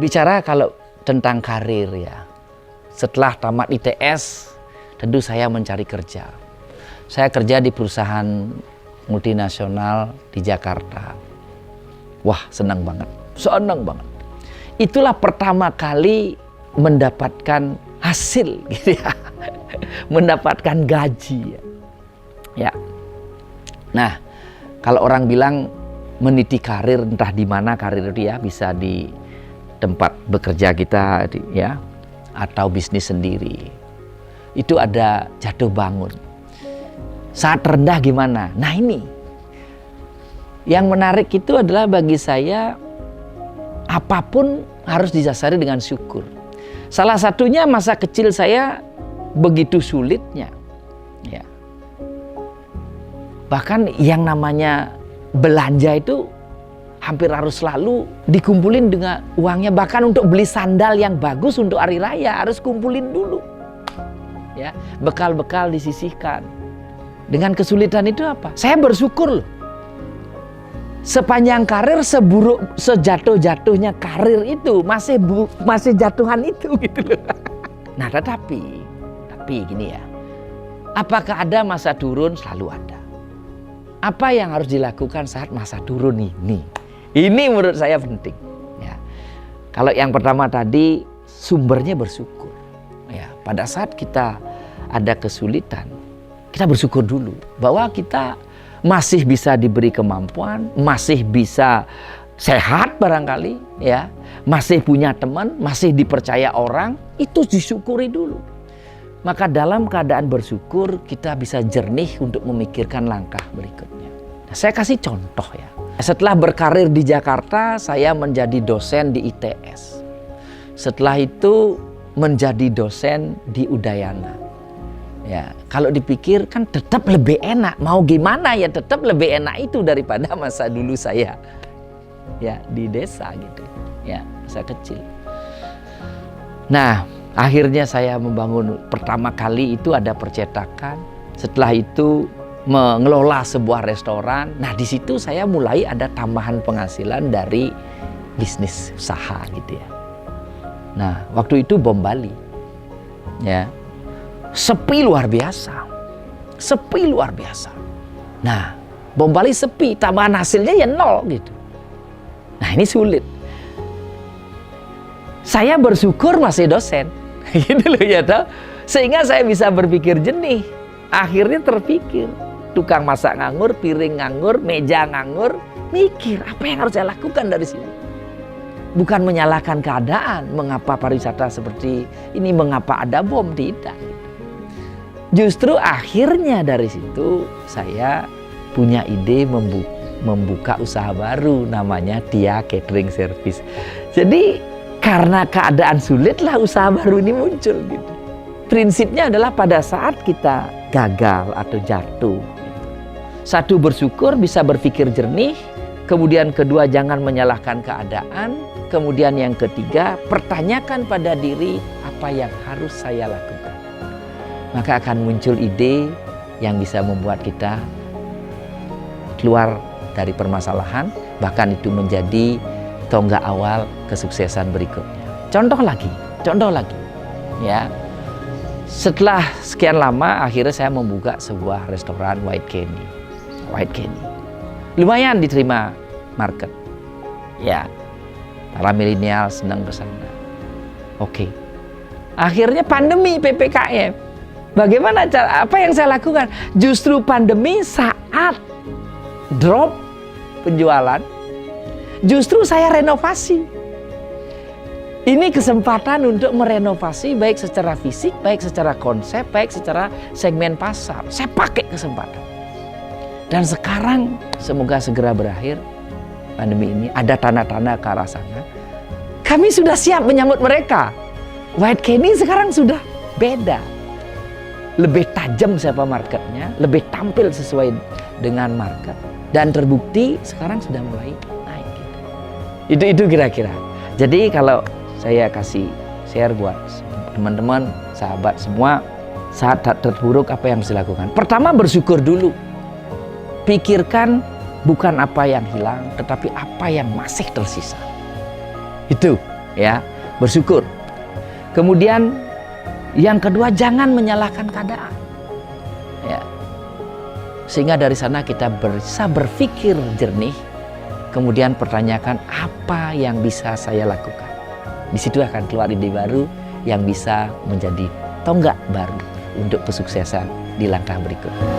Bicara kalau tentang karir ya, setelah tamat ITS tentu saya mencari kerja. Saya kerja di perusahaan multinasional di Jakarta. Wah, senang banget. Itulah pertama kali mendapatkan hasil gitu ya. Mendapatkan gaji ya. Nah, kalau orang bilang meniti karir, entah di mana karir dia, bisa di tempat bekerja kita ya, atau bisnis sendiri. Itu ada jatuh bangun. Saat rendah gimana? Nah, ini yang menarik itu adalah bagi saya, apapun harus didasari dengan syukur. Salah satunya masa kecil saya begitu sulitnya ya. Bahkan yang namanya belanja itu hampir harus selalu dikumpulin dengan uangnya. Bahkan untuk beli sandal yang bagus untuk hari raya harus kumpulin dulu ya. Bekal-bekal disisihkan. Dengan kesulitan itu apa? Saya bersyukur loh. Sepanjang karir, sejatuh-jatuhnya karir itu masih jatuhan itu gitu loh. Nah, tapi gini ya. Apakah ada masa turun? Selalu ada. Apa yang harus dilakukan saat masa turun ini? Ini menurut saya penting ya. Kalau yang pertama tadi, sumbernya bersyukur ya. Pada saat kita ada kesulitan, kita bersyukur dulu bahwa kita masih bisa diberi kemampuan, masih bisa sehat barangkali ya, masih punya teman, masih dipercaya orang, itu disyukuri dulu. Maka dalam keadaan bersyukur kita bisa jernih untuk memikirkan langkah berikutnya. Nah, saya kasih contoh ya. Setelah berkarir di Jakarta, saya menjadi dosen di ITS. Setelah itu menjadi dosen di Udayana. Ya, kalau dipikir kan tetap lebih enak. Mau gimana ya, tetap lebih enak itu daripada masa dulu saya ya di desa gitu. Ya, masa kecil. Nah, akhirnya saya membangun pertama kali itu ada percetakan. Setelah itu mengelola sebuah restoran. Nah, di situ saya mulai ada tambahan penghasilan dari bisnis usaha gitu ya. Nah, waktu itu bom Bali. Ya. Sepi luar biasa. Nah, bom Bali sepi, tambahan hasilnya ya nol gitu. Nah, ini sulit. Saya bersyukur masih dosen. Gitu loh ya toh. Sehingga saya bisa berpikir jernih. Akhirnya terpikir, tukang masak nganggur, piring nganggur, meja nganggur, mikir apa yang harus saya lakukan dari sini. Bukan menyalahkan keadaan, mengapa pariwisata seperti ini, mengapa ada bom, tidak. Justru akhirnya dari situ saya punya ide membuka usaha baru namanya Tia Catering Service. Jadi karena keadaan sulitlah usaha baru ini muncul gitu. Prinsipnya adalah pada saat kita gagal atau jatuh, satu, bersyukur, bisa berpikir jernih. Kemudian kedua, jangan menyalahkan keadaan. Kemudian yang ketiga, pertanyakan pada diri apa yang harus saya lakukan. Maka akan muncul ide yang bisa membuat kita keluar dari permasalahan, bahkan itu menjadi tonggak awal kesuksesan berikutnya. Contoh lagi ya. Setelah sekian lama akhirnya saya membuka sebuah restoran White Kenny. Lumayan diterima market ya, para milenial senang ke sana. Oke. Akhirnya pandemi, PPKM. Bagaimana cara, apa yang saya lakukan? Justru pandemi saat drop penjualan, justru saya renovasi. Ini kesempatan untuk merenovasi baik secara fisik, baik secara konsep, baik secara segmen pasar. Saya pakai kesempatan. Dan sekarang semoga segera berakhir pandemi ini, ada tanda-tanda ke arah sana. Kami sudah siap menyambut mereka. White Kenny sekarang sudah beda. Lebih tajam siapa marketnya, lebih tampil sesuai dengan market, dan terbukti sekarang sudah mulai naik gitu. Itu kira-kira. Jadi kalau saya kasih share buat teman-teman, sahabat semua, saat terpuruk apa yang harus dilakukan? Pertama, bersyukur dulu. Pikirkan bukan apa yang hilang, tetapi apa yang masih tersisa. Itu ya, bersyukur. Kemudian yang kedua, jangan menyalahkan keadaan. Ya. Sehingga dari sana kita bisa berpikir jernih, kemudian pertanyakan apa yang bisa saya lakukan. Di situ akan keluar ide baru yang bisa menjadi tonggak baru untuk kesuksesan di langkah berikutnya.